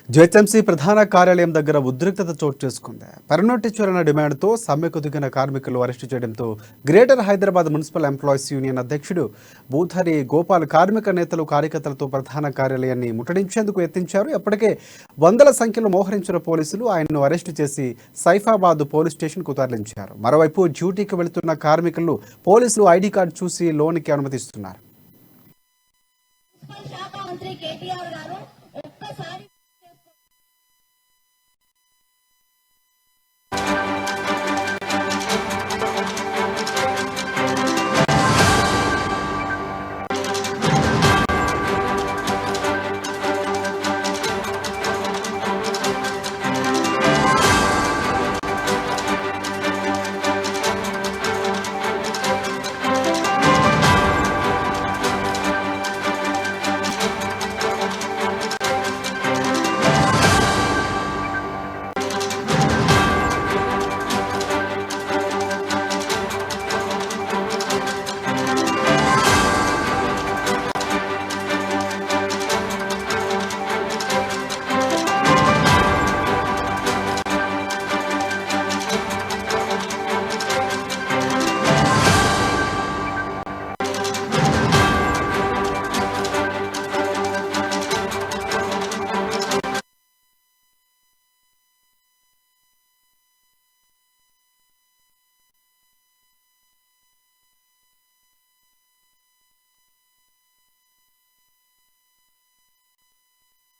GHMC ప్రధాన కార్యాలయం దగ్గర ఉద్రిక్తత చోటు చేసుకుంది. పర్మనెంట్ ఇచ్చారన్న డిమాండ్తో సమ్మెకు దిగిన కార్మికులు అరెస్టు చేయడంతో greater Hyderabad municipal employees union అధ్యక్షుడు బూథరి గోపాల్ కార్మిక నేతలు కార్యకర్తలతో ప్రధాన కార్యాలయాన్ని ముట్టడించేందుకు యత్నించారు. ఇప్పటికే వందల సంఖ్యలో మోహరించిన పోలీసులు ఆయన్ను అరెస్టు చేసి సైఫాబాద్ పోలీస్ స్టేషన్కు తరలించారు. మరోవైపు డ్యూటీకి వెళుతున్న కార్మికులు పోలీసులు ఐడి కార్డు చూసి లోనికి అనుమతిస్తున్నారు. శాఖ మంత్రి కేటీఆర్ గారు